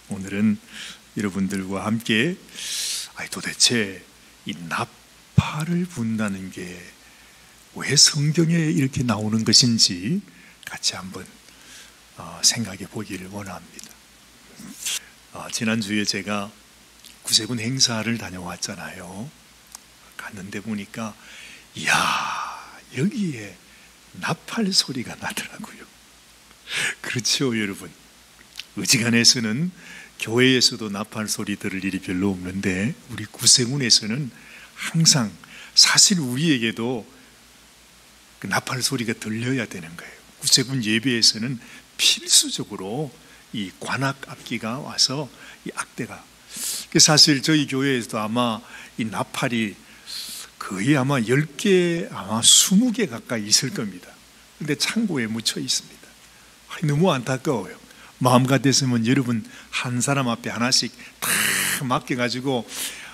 오늘은 여러분들과 함께 도대체 이 나팔을 분다는 게 왜 성경에 이렇게 나오는 것인지 같이 한번 생각해 보기를 원합니다. 지난주에 제가 구세군 행사를 다녀왔잖아요. 갔는데 보니까 이야, 여기에 나팔 소리가 나더라고요. 그렇죠, 여러분. 의지간에서는 교회에서도 나팔 소리 들을 일이 별로 없는데 우리 구세군에서는 항상 사실 우리에게도 그 나팔 소리가 들려야 되는 거예요. 구세군 예배에서는 필수적으로 이 관악 악기가 와서 이 악대가, 사실 저희 교회에서도 아마 이 나팔이 거의 아마 10개, 아마 20개 가까이 있을 겁니다. 근데 창고에 묻혀 있습니다. 너무 안타까워요. 마음 같았으면 여러분 한 사람 앞에 하나씩 다 맡겨가지고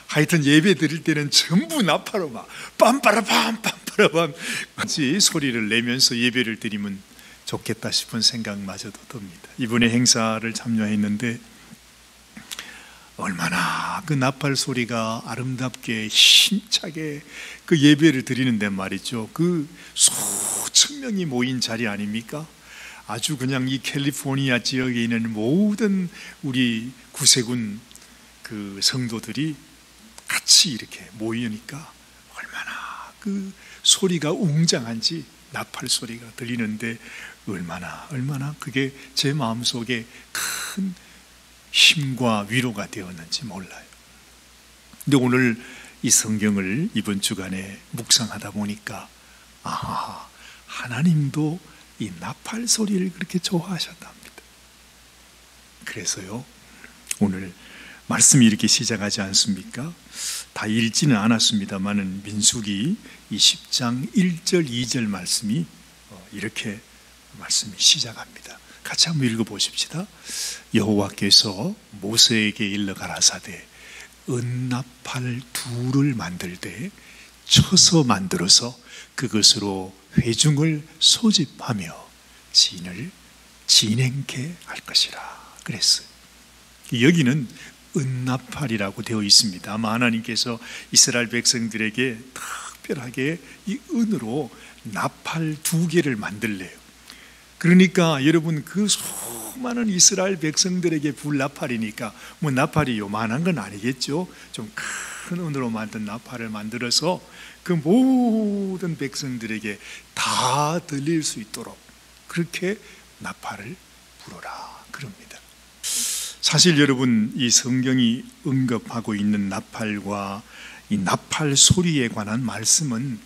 하여튼 예배 드릴 때는 전부 나팔로 막 빰빠라밤 빰빠라밤 같이 소리를 내면서 예배를 드리면 좋겠다 싶은 생각마저도 듭니다. 이번에 행사를 참여했는데 얼마나 그 나팔 소리가 아름답게 힘차게 그 예배를 드리는데 말이죠. 그 수천 명이 모인 자리 아닙니까? 아주 그냥 이 캘리포니아 지역에 있는 모든 우리 구세군 그 성도들이 같이 이렇게 모이니까 얼마나 그 소리가 웅장한지, 나팔 소리가 들리는데 얼마나 그게 제 마음속에 큰 힘과 위로가 되었는지 몰라요. 근데 오늘 이 성경을 이번 주간에 묵상하다 보니까 하나님도 이 나팔 소리를 그렇게 좋아하셨답니다. 그래서요, 오늘 말씀이 이렇게 시작하지 않습니까? 다 읽지는 않았습니다만은 민수기 20장 1절 2절 말씀이 이렇게 말씀이 시작합니다. 같이 한번 읽어보십시다. 여호와께서 모세에게 일러 가라사대 은나팔 둘을 만들되 쳐서 만들어서 그것으로 회중을 소집하며 진을 진행케 할 것이라 그랬어요. 여기는 은나팔이라고 되어 있습니다. 아마 하나님께서 이스라엘 백성들에게 특별하게 이 은으로 나팔 2개를 만들래요. 그러니까 여러분 그 수많은 이스라엘 백성들에게 불 나팔이니까 뭐 나팔이 요만한 건 아니겠죠. 좀 큰 은으로 만든 나팔을 만들어서 그 모든 백성들에게 다 들릴 수 있도록 그렇게 나팔을 불어라 그럽니다. 사실 여러분 이 성경이 언급하고 있는 나팔과 이 나팔 소리에 관한 말씀은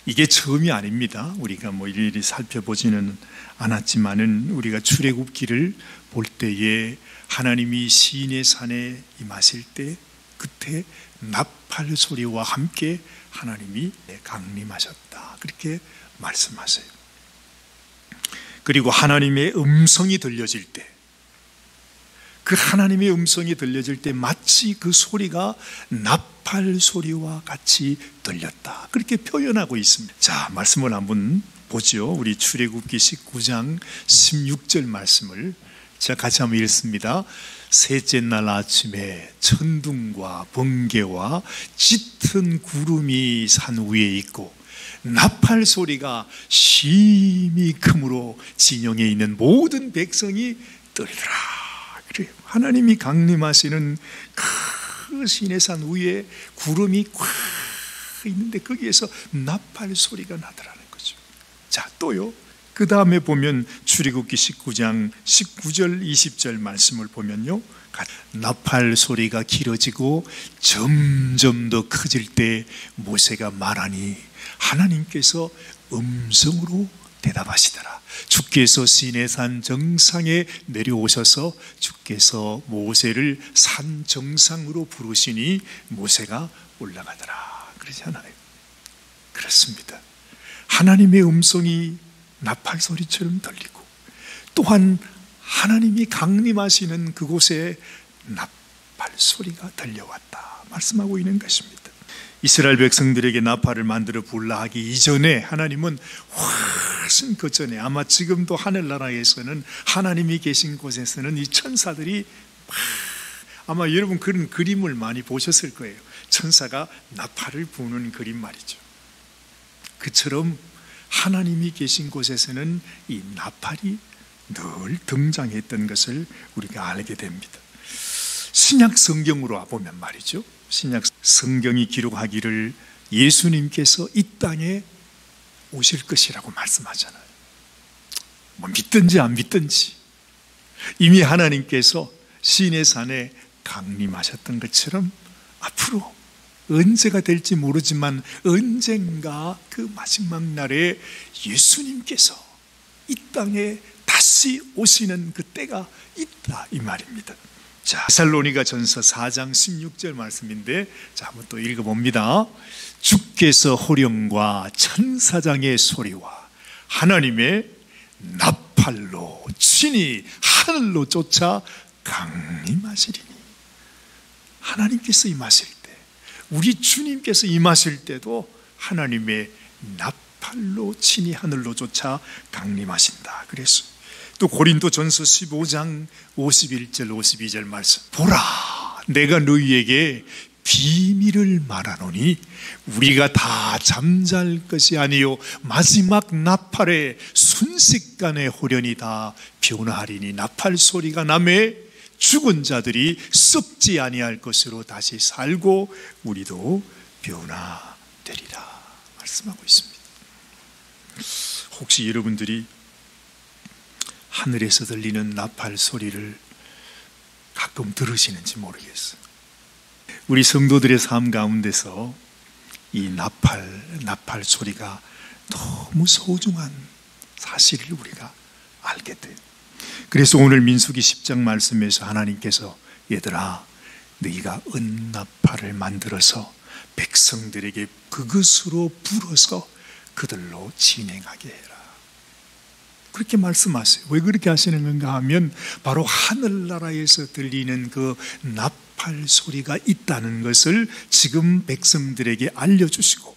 이게 처음이 아닙니다. 우리가 뭐 일일이 살펴보지는 않았지만은 우리가 출애굽기를 볼 때에 하나님이 시내 산에 임하실 때 그때 나팔 소리와 함께 하나님이 강림하셨다 그렇게 말씀하세요. 그리고 하나님의 음성이 들려질 때, 그 하나님의 음성이 들려질 때 마치 그 소리가 나팔 소리와 같이 들렸다 그렇게 표현하고 있습니다. 자, 말씀을 한번 보죠. 우리 출애굽기 19장 16절 말씀을 제가 같이 한번 읽습니다. 셋째 날 아침에 천둥과 번개와 짙은 구름이 산 위에 있고 나팔 소리가 심히 크므로 진영에 있는 모든 백성이 떨리더라. 그래요. 하나님이 강림하시는 그 시내산 위에 구름이 꽉 있는데 거기에서 나팔 소리가 나더라는 거죠. 자, 또요. 그 다음에 보면 출애굽기 19장 19절 20절 말씀을 보면요, 나팔 소리가 길어지고 점점 더 커질 때 모세가 말하니 하나님께서 음성으로 대답하시더라. 주께서 시내산 정상에 내려오셔서 주께서 모세를 산 정상으로 부르시니 모세가 올라가더라 그러잖아요. 그렇습니다. 하나님의 음성이 나팔 소리처럼 들리고 또한 하나님이 강림하시는 그곳에 나팔 소리가 들려왔다 말씀하고 있는 것입니다. 이스라엘 백성들에게 나팔을 만들어 불라 하기 이전에 하나님은 훨씬 그 전에 아마 지금도 하늘나라에서는 하나님이 계신 곳에서는 이 천사들이 막 아마 여러분 그런 그림을 많이 보셨을 거예요. 천사가 나팔을 부는 그림 말이죠. 그처럼 하나님이 계신 곳에서는 이 나팔이 늘 등장했던 것을 우리가 알게 됩니다. 신약 성경으로 보면 말이죠, 신약 성경이 기록하기를 예수님께서 이 땅에 오실 것이라고 말씀하잖아요. 뭐 믿든지 안 믿든지 이미 하나님께서 시내 산에 강림하셨던 것처럼 앞으로 언제가 될지 모르지만 언젠가 그 마지막 날에 예수님께서 이 땅에 다시 오시는 그 때가 있다, 이 말입니다. 자, 데살로니가 전서 4장 16절 말씀인데, 자, 한번 또 읽어봅니다. 주께서 호령과 천사장의 소리와 하나님의 나팔로 친히 하늘로 쫓아 강림하시리니. 하나님께서 임하실 때, 우리 주님께서 임하실 때도 하나님의 나팔로 친히 하늘로 쫓아 강림하신다. 그래서 또 고린도전서 15장 51절 52절 말씀, 보라 내가 너희에게 비밀을 말하노니 우리가 다 잠잘 것이 아니요 마지막 나팔에 순식간에 호련히 다 변화하리니 나팔 소리가 나매 죽은 자들이 썩지 아니할 것으로 다시 살고 우리도 변화되리라 말씀하고 있습니다. 혹시 여러분들이 하늘에서 들리는 나팔 소리를 가끔 들으시는지 모르겠어요. 우리 성도들의 삶 가운데서 이 나팔 소리가 너무 소중한 사실을 우리가 알게 돼요. 그래서 오늘 민수기 10장 말씀에서 하나님께서 얘들아 너희가 은나팔을 만들어서 백성들에게 그것으로 불어서 그들로 진행하게 해라, 그렇게 말씀하세요. 왜 그렇게 하시는 건가 하면 바로 하늘나라에서 들리는 그 나팔 소리가 있다는 것을 지금 백성들에게 알려주시고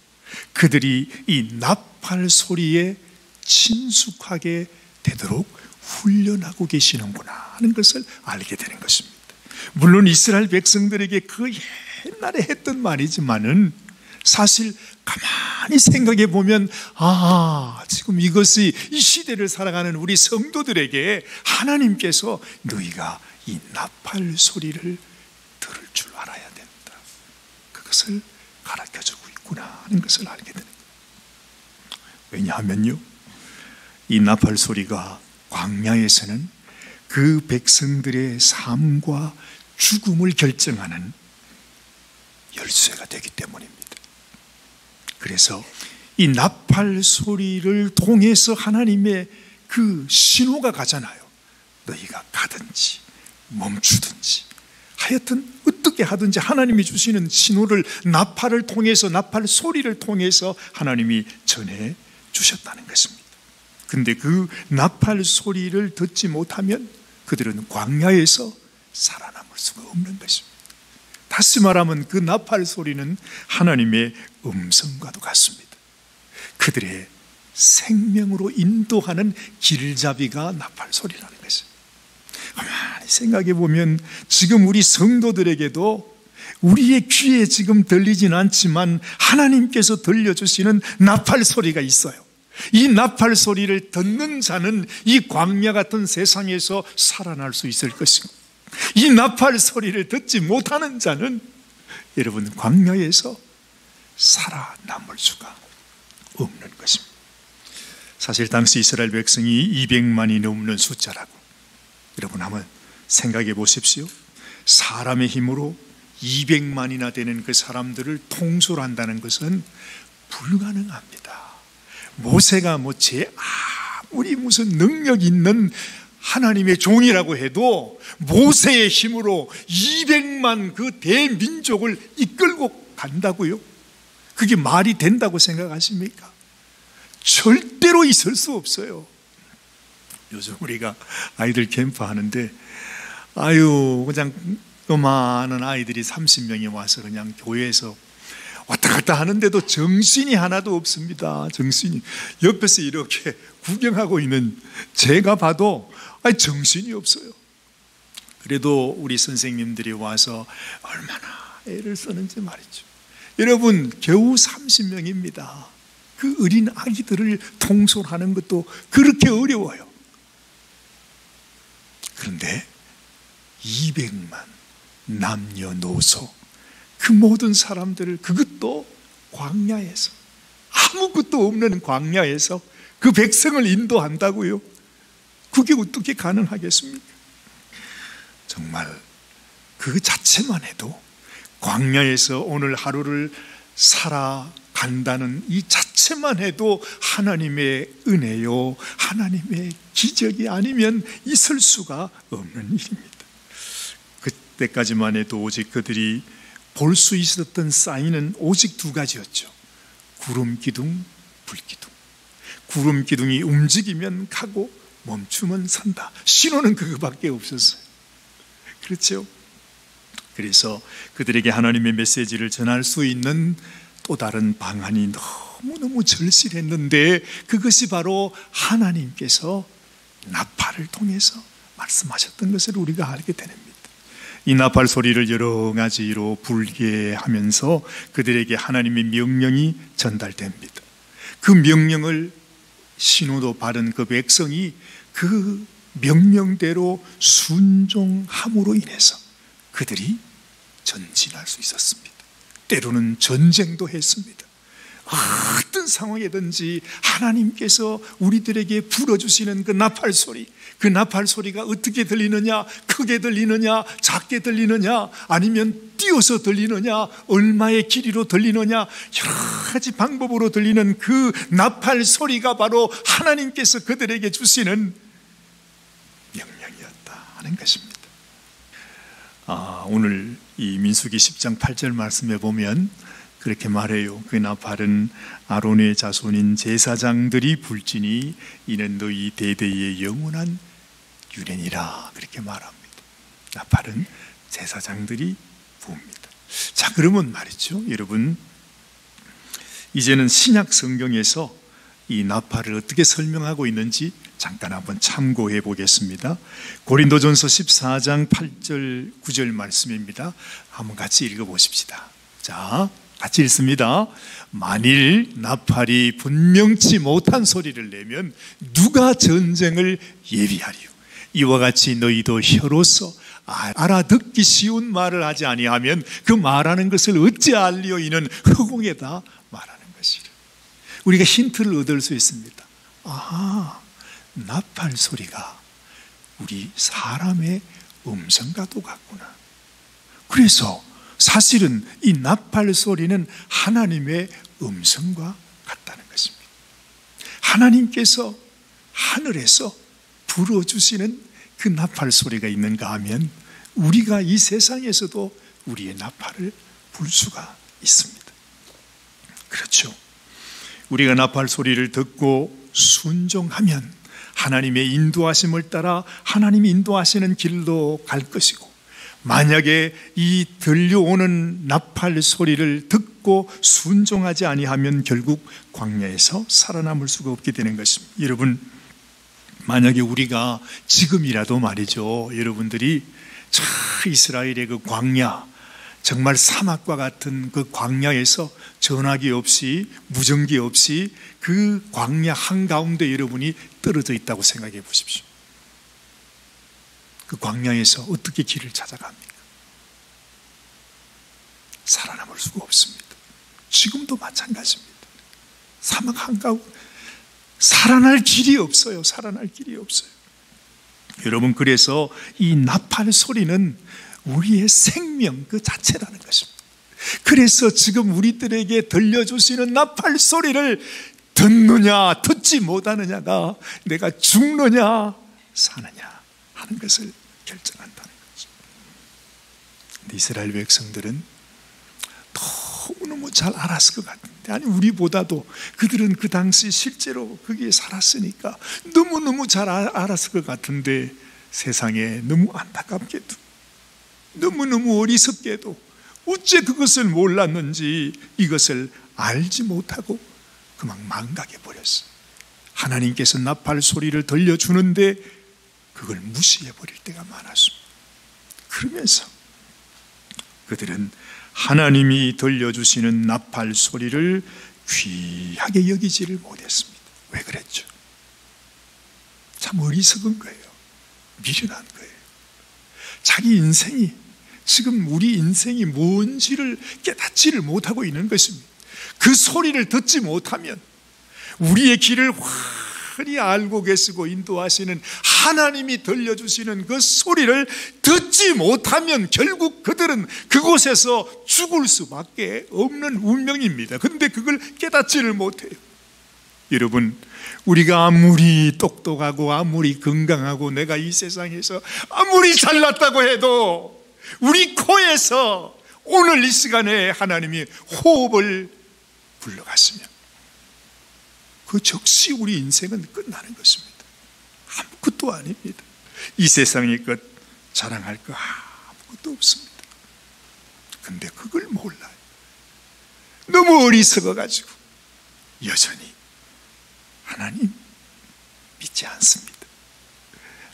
그들이 이 나팔 소리에 친숙하게 되도록 훈련하고 계시는구나 하는 것을 알게 되는 것입니다. 물론 이스라엘 백성들에게 그 옛날에 했던 말이지만은 사실 가만히 생각해 보면 지금 이것이 이 시대를 살아가는 우리 성도들에게 하나님께서 너희가 이 나팔 소리를 들을 줄 알아야 된다, 그것을 가르쳐주고 있구나 하는 것을 알게 됩니다. 왜냐하면요, 이 나팔 소리가 광야에서는 그 백성들의 삶과 죽음을 결정하는 열쇠가 되기 때문입니다. 그래서 이 나팔 소리를 통해서 하나님의 그 신호가 가잖아요. 너희가 가든지 멈추든지 하여튼 어떻게 하든지 하나님이 주시는 신호를 나팔을 통해서, 나팔 소리를 통해서 하나님이 전해 주셨다는 것입니다. 근데 그 나팔 소리를 듣지 못하면 그들은 광야에서 살아남을 수가 없는 것입니다. 다시 말하면 그 나팔 소리는 하나님의 음성과도 같습니다. 그들의 생명으로 인도하는 길잡이가 나팔 소리라는 것입니다. 가만히 생각해 보면 지금 우리 성도들에게도 우리의 귀에 지금 들리진 않지만 하나님께서 들려주시는 나팔 소리가 있어요. 이 나팔 소리를 듣는 자는 이 광야 같은 세상에서 살아날 수 있을 것이고, 이 나팔 소리를 듣지 못하는 자는 여러분 광야에서 살아남을 수가 없는 것입니다. 사실 당시 이스라엘 백성이 200만이 넘는 숫자라고 여러분 한번 생각해 보십시오. 사람의 힘으로 200만이나 되는 그 사람들을 통솔한다는 것은 불가능합니다. 모세가 아무리 무슨 능력 있는 하나님의 종이라고 해도 모세의 힘으로 200만 그 대민족을 이끌고 간다고요? 그게 말이 된다고 생각하십니까? 절대로 있을 수 없어요. 요즘 우리가 아이들 캠프 하는데 그냥 요만한 아이들이 30명이 와서 그냥 교회에서 왔다 갔다 하는데도 정신이 하나도 없습니다. 정신이. 옆에서 이렇게 구경하고 있는 제가 봐도 정신이 없어요. 그래도 우리 선생님들이 와서 얼마나 애를 쓰는지 말이죠. 여러분, 겨우 30명입니다. 그 어린 아기들을 통솔하는 것도 그렇게 어려워요. 그런데 200만 남녀노소, 그 모든 사람들을, 그것도 광야에서, 아무것도 없는 광야에서 그 백성을 인도한다고요? 그게 어떻게 가능하겠습니까? 정말 그 자체만 해도, 광야에서 오늘 하루를 살아간다는 이 자체만 해도 하나님의 은혜요, 하나님의 기적이 아니면 있을 수가 없는 일입니다. 그때까지만 해도 오직 그들이 볼 수 있었던 사인은 오직 두 가지였죠. 구름 기둥, 불 기둥. 구름 기둥이 움직이면 가고 멈추면 선다. 신호는 그거밖에 없었어요. 그렇죠? 그래서 그들에게 하나님의 메시지를 전할 수 있는 또 다른 방안이 너무너무 절실했는데, 그것이 바로 하나님께서 나팔을 통해서 말씀하셨던 것을 우리가 알게 됩니다. 이 나팔 소리를 여러 가지로 불게 하면서 그들에게 하나님의 명령이 전달됩니다. 그 명령을 신호도 받은 그 백성이 그 명령대로 순종함으로 인해서 그들이 전진할 수 있었습니다. 때로는 전쟁도 했습니다. 어떤 상황이든지 하나님께서 우리들에게 불어주시는 그 나팔 소리, 그 나팔 소리가 어떻게 들리느냐, 크게 들리느냐, 작게 들리느냐, 아니면 띄어서 들리느냐, 얼마의 길이로 들리느냐, 여러 가지 방법으로 들리는 그 나팔 소리가 바로 하나님께서 그들에게 주시는 명령이었다 하는 것입니다. 오늘 이 민수기 10장 8절 말씀에 보면 그렇게 말해요. 그 나팔은 아론의 자손인 제사장들이 불지니 이는 너희 대대의 영원한 유래니라, 그렇게 말합니다. 나팔은 제사장들이 부읍니다. 자, 그러면 말이죠, 여러분, 이제는 신약 성경에서 이 나팔을 어떻게 설명하고 있는지 잠깐 한번 참고해 보겠습니다. 고린도전서 14장 8절 9절 말씀입니다. 한번 같이 읽어보십시다. 자, 같이 읽습니다. 만일 나팔이 분명치 못한 소리를 내면 누가 전쟁을 예비하리요? 이와 같이 너희도 혀로서 알아듣기 쉬운 말을 하지 아니하면 그 말하는 것을 어찌 알리요? 이는 허공에다 말하는 것이라. 우리가 힌트를 얻을 수 있습니다. 나팔 소리가 우리 사람의 음성과도 같구나. 그래서 사실은 이 나팔 소리는 하나님의 음성과 같다는 것입니다. 하나님께서 하늘에서 불어주시는 그 나팔 소리가 있는가 하면 우리가 이 세상에서도 우리의 나팔을 불 수가 있습니다. 그렇죠. 우리가 나팔 소리를 듣고 순종하면 하나님의 인도하심을 따라 하나님이 인도하시는 길로 갈 것이고, 만약에 이 들려오는 나팔 소리를 듣고 순종하지 아니하면 결국 광야에서 살아남을 수가 없게 되는 것입니다. 여러분, 만약에 우리가 지금이라도 말이죠, 여러분들이 저 이스라엘의 그 광야, 정말 사막과 같은 그 광야에서 전화기 없이, 무전기 없이 그 광야 한가운데 여러분이 떨어져 있다고 생각해 보십시오. 그 광야에서 어떻게 길을 찾아갑니까? 살아남을 수가 없습니다. 지금도 마찬가지입니다. 사막 한가운데 살아날 길이 없어요. 살아날 길이 없어요. 여러분, 그래서 이 나팔 소리는 우리의 생명 그 자체라는 것입니다. 그래서 지금 우리들에게 들려주시는 나팔 소리를 듣느냐 듣지 못하느냐가 내가 죽느냐 사느냐 하는 것을 결정한다는 거죠. 근데 이스라엘 백성들은 너무너무 잘 알았을 것 같은데, 아니 우리보다도 그들은 그 당시 실제로 거기에 살았으니까 너무너무 잘 알았을 것 같은데, 세상에 너무 안타깝게도 너무너무 어리석게도 어째 그것을 몰랐는지 이것을 알지 못하고 그만 망각해 버렸어요. 하나님께서 나팔 소리를 들려주는데 그걸 무시해 버릴 때가 많았습니다. 그러면서 그들은 하나님이 들려주시는 나팔 소리를 귀하게 여기지를 못했습니다. 왜 그랬죠? 참 어리석은 거예요. 미련한 거예요. 자기 인생이, 지금 우리 인생이 뭔지를 깨닫지를 못하고 있는 것입니다. 그 소리를 듣지 못하면 우리의 길을 흔히 알고 계시고 인도하시는 하나님이 들려주시는 그 소리를 듣지 못하면 결국 그들은 그곳에서 죽을 수밖에 없는 운명입니다. 그런데 그걸 깨닫지를 못해요. 여러분, 우리가 아무리 똑똑하고 아무리 건강하고 내가 이 세상에서 아무리 잘났다고 해도 우리 코에서 오늘 이 시간에 하나님이 호흡을 불러갔으면 그 즉시 우리 인생은 끝나는 것입니다. 아무것도 아닙니다. 이 세상의 것 자랑할 거 아무것도 없습니다. 근데 그걸 몰라요. 너무 어리석어가지고 여전히 하나님 믿지 않습니다.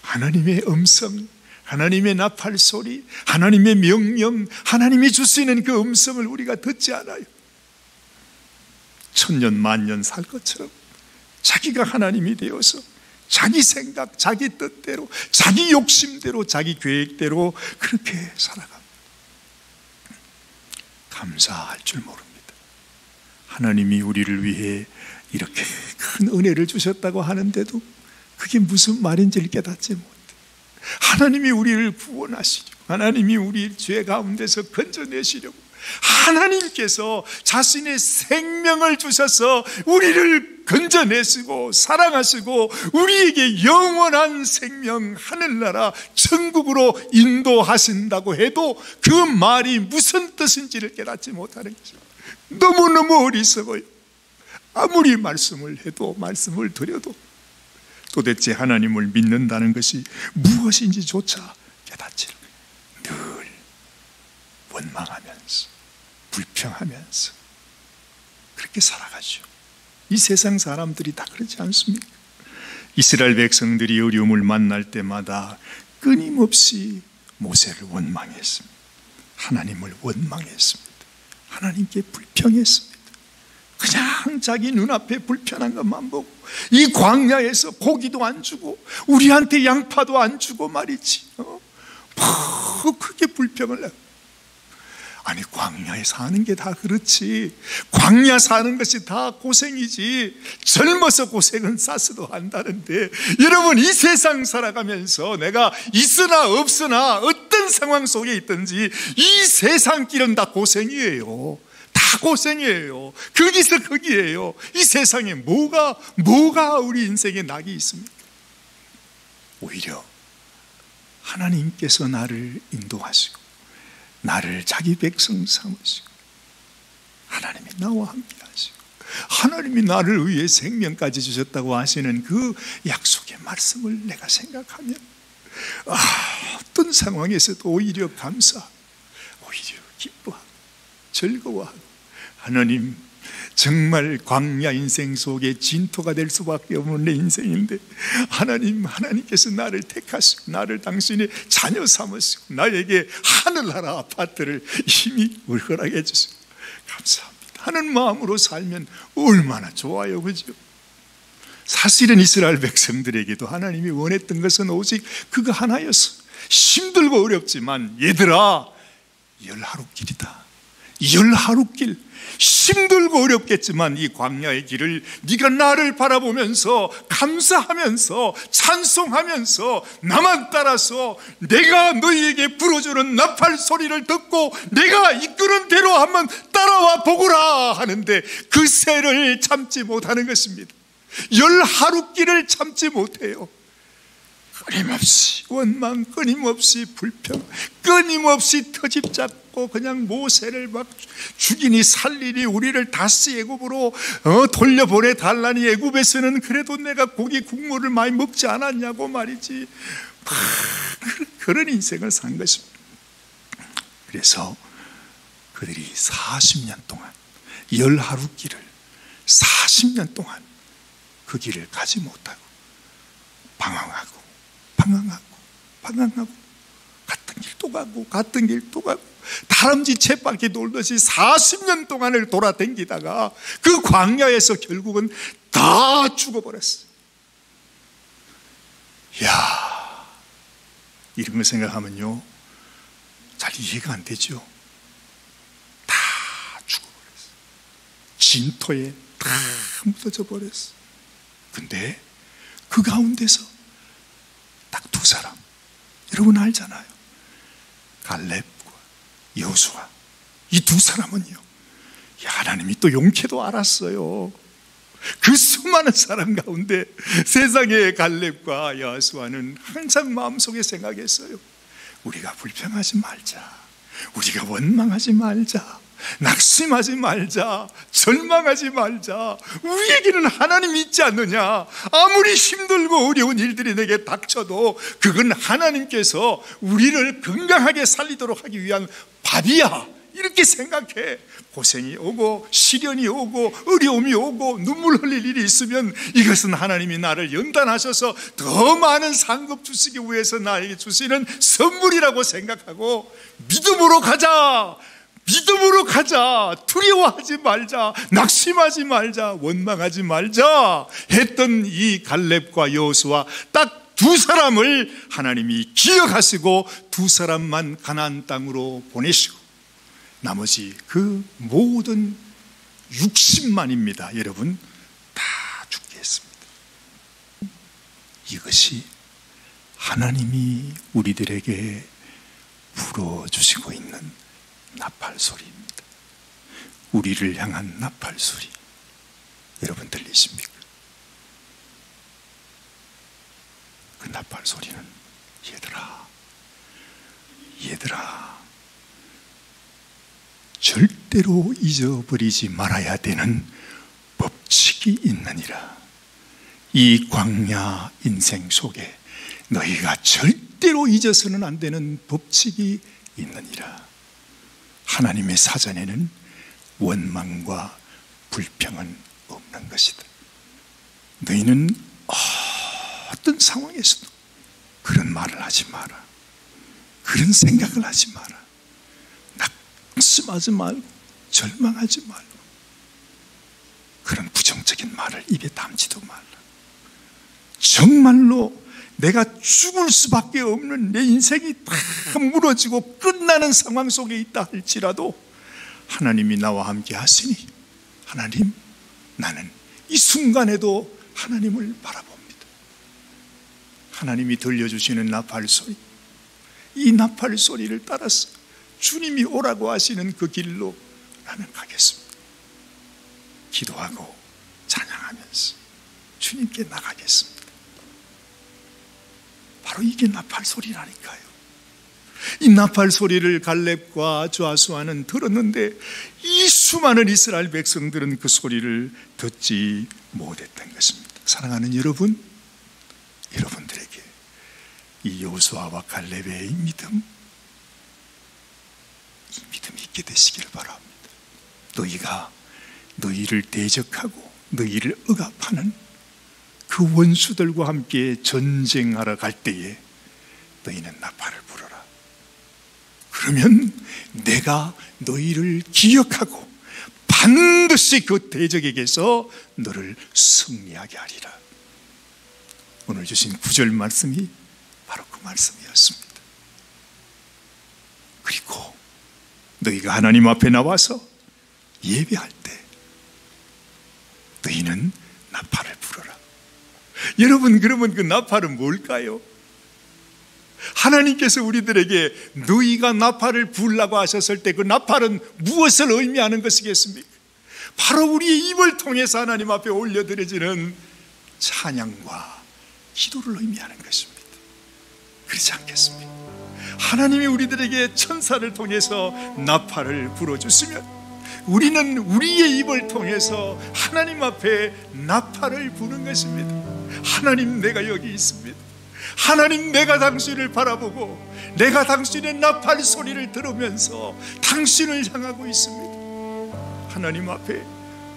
하나님의 음성, 하나님의 나팔 소리, 하나님의 명령, 하나님이 주시는 그 음성을 우리가 듣지 않아요. 천년 만년 살 것처럼 자기가 하나님이 되어서 자기 생각, 자기 뜻대로, 자기 욕심대로, 자기 계획대로 그렇게 살아갑니다. 감사할 줄 모릅니다. 하나님이 우리를 위해 이렇게 큰 은혜를 주셨다고 하는데도 그게 무슨 말인지를 깨닫지 못해. 하나님이 우리를 구원하시려고, 하나님이 우리 죄 가운데서 건져내시려고, 하나님께서 자신의 생명을 주셔서 우리를 건져내시고 사랑하시고 우리에게 영원한 생명, 하늘나라 천국으로 인도하신다고 해도 그 말이 무슨 뜻인지를 깨닫지 못하는 거죠. 너무너무 어리석어요. 아무리 말씀을 해도, 말씀을 드려도 도대체 하나님을 믿는다는 것이 무엇인지조차 깨닫지 늘 원망하면서 불평하면서 그렇게 살아가죠. 이 세상 사람들이 다 그렇지 않습니까? 이스라엘 백성들이 어려움을 만날 때마다 끊임없이 모세를 원망했습니다. 하나님을 원망했습니다. 하나님께 불평했습니다. 그냥 자기 눈앞에 불편한 것만 보고, 이 광야에서 고기도 안 주고 우리한테 양파도 안 주고 말이지, 크게 불평을 하고. 아니, 광야에 사는 게 다 그렇지, 광야 사는 것이 다 고생이지, 젊어서 고생은 싸서도 한다는데, 여러분, 이 세상 살아가면서 내가 있으나 없으나 어떤 상황 속에 있든지 이 세상 길은 다 고생이에요. 다 고생이에요. 거기서 거기에요. 이 세상에 뭐가 우리 인생에 낙이 있습니까? 오히려 하나님께서 나를 인도하시고 나를 자기 백성 삼으시고 하나님이 나와 함께 하시고 하나님이 나를 위해 생명까지 주셨다고 하시는 그 약속의 말씀을 내가 생각하면 어떤 상황에서도 오히려 감사하고 오히려 기뻐하고 즐거워하고, 하나님, 정말 광야 인생 속에 진토가 될 수밖에 없는 내 인생인데 하나님께서 나를 택하시고 나를 당신의 자녀 삼으시고 나에게 하늘나라 아파트를 이미 허락해 주시고 감사합니다 하는 마음으로 살면 얼마나 좋아요, 그죠? 사실은 이스라엘 백성들에게도 하나님이 원했던 것은 오직 그거 하나였어. 힘들고 어렵지만 얘들아, 열하루길이다. 열하루길, 힘들고 어렵겠지만 이 광야의 길을 네가 나를 바라보면서 감사하면서 찬송하면서 나만 따라서 내가 너희에게 불어주는 나팔 소리를 듣고 내가 이끄는 대로 한번 따라와 보거라 하는데 그 새를 참지 못하는 것입니다. 열하루길을 참지 못해요. 끊임없이 원망, 끊임없이 불평, 끊임없이 터집 잡고 그냥 모세를 막 죽이니 살리니 우리를 다시 애굽으로 돌려보내 달라니, 애굽에서는 그래도 내가 고기 국물을 많이 먹지 않았냐고 말이지. 그런 인생을 산 것입니다. 그래서 그들이 40년 동안 열하루길을 40년 동안 그 길을 가지 못하고 방황하고 갔던 길도 또 가고 같은 길 또 가고 다람쥐 쳇바퀴 돌듯이 40년 동안을 돌아다니다가 그 광야에서 결국은 다 죽어버렸어요. 이야, 이런 걸 생각하면요 잘 이해가 안 되죠. 다 죽어버렸어요. 진토에 다 묻어져 버렸어요. 근데 그 가운데서 딱 두 사람, 여러분 알잖아요. 갈렙과 여호수아. 이 두 사람은요, 하나님이 또 용케도 알았어요. 그 수많은 사람 가운데 세상의 갈렙과 여호수아는 항상 마음속에 생각했어요. 우리가 불평하지 말자, 우리가 원망하지 말자, 낙심하지 말자, 절망하지 말자. 우리에게는 하나님이 있지 않느냐. 아무리 힘들고 어려운 일들이 내게 닥쳐도 그건 하나님께서 우리를 건강하게 살리도록 하기 위한 밥이야, 이렇게 생각해. 고생이 오고 시련이 오고 어려움이 오고 눈물 흘릴 일이 있으면 이것은 하나님이 나를 연단하셔서 더 많은 상급 주시기 위해서 나에게 주시는 선물이라고 생각하고 믿음으로 가자, 믿음으로 가자, 두려워하지 말자, 낙심하지 말자, 원망하지 말자 했던 이 갈렙과 여호수아 딱 두 사람을 하나님이 기억하시고 두 사람만 가나안 땅으로 보내시고 나머지 그 모든 60만입니다 여러분, 다 죽게 했습니다. 이것이 하나님이 우리들에게 불어주시고 있는 나팔 소리입니다. 우리를 향한 나팔 소리, 여러분 들리십니까? 그 나팔 소리는 얘들아 절대로 잊어버리지 말아야 되는 법칙이 있느니라. 이 광야 인생 속에 너희가 절대로 잊어서는 안 되는 법칙이 있느니라. 하나님의 사전에는 원망과 불평은 없는 것이다. 너희는 어떤 상황에서도 그런 말을 하지 마라, 그런 생각을 하지 마라, 낙심하지 말고 절망하지 말고 그런 부정적인 말을 입에 담지도 말라. 정말로 내가 죽을 수밖에 없는 내 인생이 다 무너지고 끝나는 상황 속에 있다 할지라도 하나님이 나와 함께 하시니 하나님, 나는 이 순간에도 하나님을 바라봅니다. 하나님이 들려주시는 나팔 소리, 이 나팔 소리를 따라서 주님이 오라고 하시는 그 길로 나는 가겠습니다. 기도하고 찬양하면서 주님께 나가겠습니다. 바로 이게 나팔 소리라니까요. 이 나팔 소리를 갈렙과 여호수아는 들었는데 이 수많은 이스라엘 백성들은 그 소리를 듣지 못했던 것입니다. 사랑하는 여러분, 여러분들에게 이 여호수아와 갈렙의 이 믿음이 있게 되시길 바랍니다. 너희가 너희를 대적하고 너희를 억압하는 그 원수들과 함께 전쟁하러 갈 때에 너희는 나팔을 불어라. 그러면 내가 너희를 기억하고 반드시 그 대적에게서 너를 승리하게 하리라. 오늘 주신 9절 말씀이 바로 그 말씀이었습니다. 그리고 너희가 하나님 앞에 나와서 예배할 때 너희는 나팔을 불어라. 여러분, 그러면 그 나팔은 뭘까요? 하나님께서 우리들에게 너희가 나팔을 불라고 하셨을 때 그 나팔은 무엇을 의미하는 것이겠습니까? 바로 우리의 입을 통해서 하나님 앞에 올려드려지는 찬양과 기도를 의미하는 것입니다. 그렇지 않겠습니까? 하나님이 우리들에게 천사를 통해서 나팔을 불어주시면 우리는 우리의 입을 통해서 하나님 앞에 나팔을 부는 것입니다. 하나님, 내가 여기 있습니다. 하나님, 내가 당신을 바라보고 내가 당신의 나팔 소리를 들으면서 당신을 향하고 있습니다. 하나님 앞에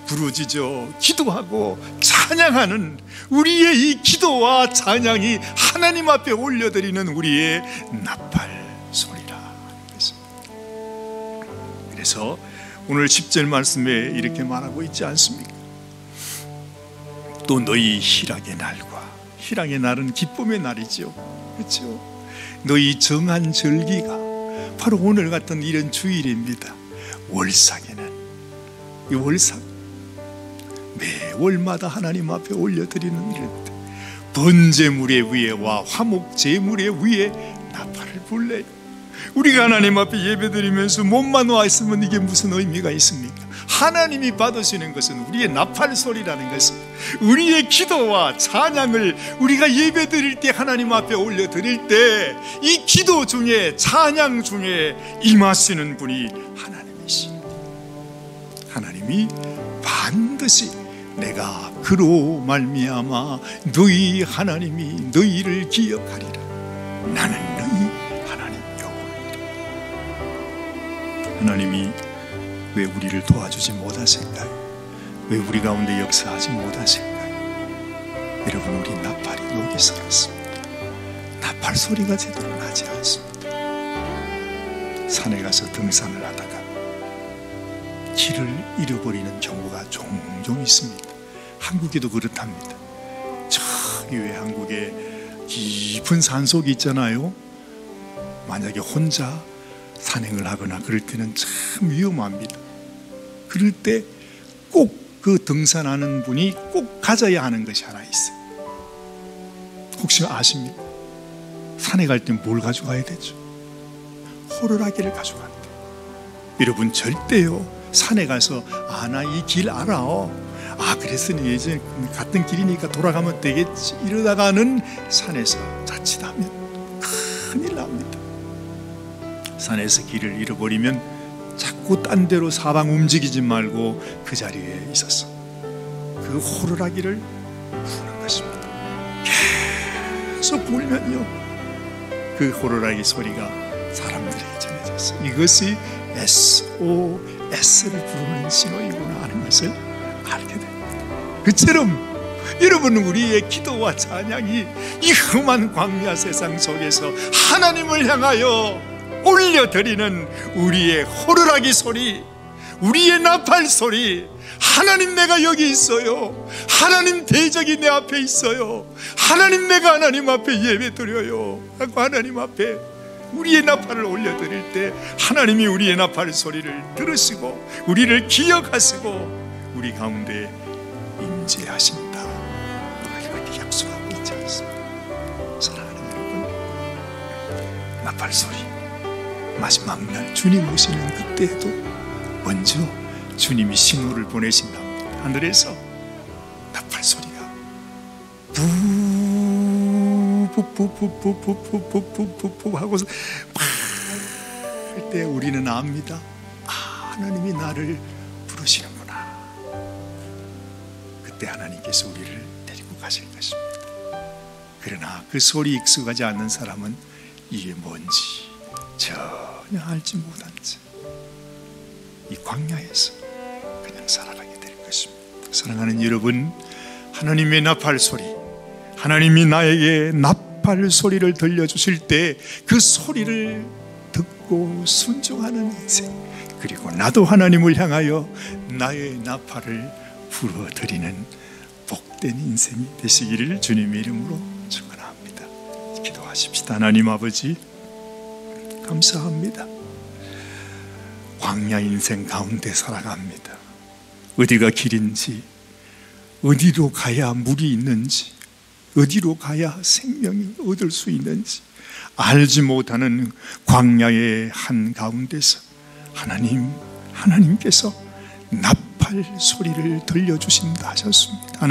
부르짖어 기도하고 찬양하는 우리의 이 기도와 찬양이 하나님 앞에 올려드리는 우리의 나팔 소리라. 그래서 오늘 10절 말씀에 이렇게 말하고 있지 않습니까? 또 너희 희락의 날과, 희락의 날은 기쁨의 날이죠. 그렇죠? 너희 정한 절기가 바로 오늘 같은 이런 주일입니다. 월상에는, 이 월상 매월마다 하나님 앞에 올려드리는 이런 때 번제물의 위에와 화목 제물의 위에 나팔을 불래요. 우리가 하나님 앞에 예배드리면서 몸만 와 있으면 이게 무슨 의미가 있습니까? 하나님이 받으시는 것은 우리의 나팔 소리라는 것입니다. 우리의 기도와 찬양을 우리가 예배드릴 때, 하나님 앞에 올려드릴 때, 이 기도 중에, 찬양 중에 임하시는 분이 하나님이십니다. 하나님이 반드시 내가 그로 말미암아 너희 하나님이 너희를 기억하리라. 나는 너희 하나님 여호와이라. 하나님이 왜 우리를 도와주지 못하실까요? 왜 우리 가운데 역사하지 못하실까요? 여러분, 우리 나팔이 여기 살았습니다. 나팔 소리가 제대로 나지 않습니다. 산에 가서 등산을 하다가 길을 잃어버리는 경우가 종종 있습니다. 한국에도 그렇답니다. 저기 왜 한국에 깊은 산속이 있잖아요. 만약에 혼자 산행을 하거나 그럴 때는 참 위험합니다. 그럴 때 꼭 그 등산하는 분이 꼭 가져야 하는 것이 하나 있어요. 혹시 아십니까? 산에 갈 때 뭘 가져가야 되죠? 호루라기를 가져간다. 여러분, 절대요 산에 가서 나 이 길 알아, 그래서 예전에 갔던 길이니까 돌아가면 되겠지, 이러다가는 산에서 자칫하면 큰일 납니다. 산에서 길을 잃어버리면 자꾸 딴 데로 사방 움직이지 말고 그 자리에 있어서 그 호루라기를 부는 것입니다. 계속 불면요, 그 호루라기 소리가 사람들에게 전해졌어요. 이것이 SOS를 부르는 신호이구나 하는 것을 알게 됩니다. 그처럼 여러분, 우리의 기도와 찬양이 이 험한 광야 세상 속에서 하나님을 향하여 올려드리는 우리의 호루라기 소리, 우리의 나팔 소리, 하나님 내가 여기 있어요, 하나님 대적이 내 앞에 있어요, 하나님 내가 하나님 앞에 예배드려요 하고 하나님 앞에 우리의 나팔을 올려드릴 때 하나님이 우리의 나팔 소리를 들으시고 우리를 기억하시고 우리 가운데 임재하신다, 이렇게 약속하고 있지 않습니까? 사랑하는 여러분, 나팔 소리 마지막 날 주님 오시는 그때에도 먼저 주님이 신호를 보내신답니다. 하늘에서 나팔 소리가 푸푸푸푸푸푸푸푸푸푸 하고서 막 할 때 우리는 압니다. 하나님이 나를 부르시는구나. 그때 하나님께서 우리를 데리고 가실 것입니다. 그러나 그 소리 익숙하지 않는 사람은 이게 뭔지 전혀 알지 못한 채 이 광야에서 그냥 살아가게 될 것입니다. 사랑하는 여러분, 하나님의 나팔 소리, 하나님이 나에게 나팔 소리를 들려주실 때 그 소리를 듣고 순종하는 인생, 그리고 나도 하나님을 향하여 나의 나팔을 불어드리는 복된 인생이 되시기를 주님의 이름으로 축원합니다. 기도하십시다. 하나님 아버지, 감사합니다. 광야 인생 가운데 살아갑니다. 어디가 길인지, 어디로 가야 물이 있는지, 어디로 가야 생명을 얻을 수 있는지 알지 못하는 광야의 한가운데서 하나님께서 나팔 소리를 들려주신다 하셨습니다.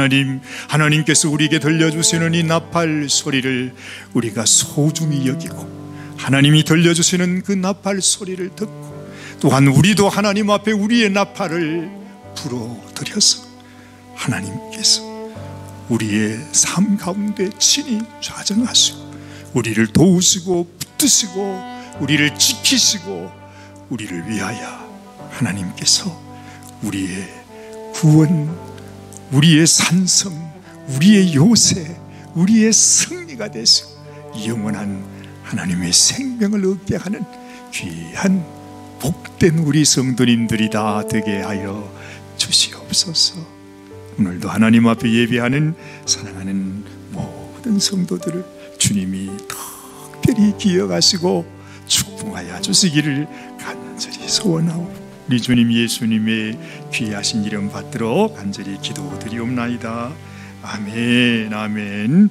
하나님께서 우리에게 들려주시는 이 나팔 소리를 우리가 소중히 여기고 하나님이 들려주시는 그 나팔 소리를 듣고 또한 우리도 하나님 앞에 우리의 나팔을 불어드려서 하나님께서 우리의 삶 가운데 친히 좌정하시고 우리를 도우시고 붙드시고 우리를 지키시고 우리를 위하여 하나님께서 우리의 구원, 우리의 산성, 우리의 요새, 우리의 승리가 되시고 영원한 하나님의 생명을 얻게 하는 귀한 복된 우리 성도님들이 다 되게 하여 주시옵소서. 오늘도 하나님 앞에 예배하는 사랑하는 모든 성도들을 주님이 특별히 기억하시고 축복하여 주시기를 간절히 소원하오. 우리 주님 예수님의 귀하신 이름 받들어 간절히 기도드리옵나이다. 아멘, 아멘.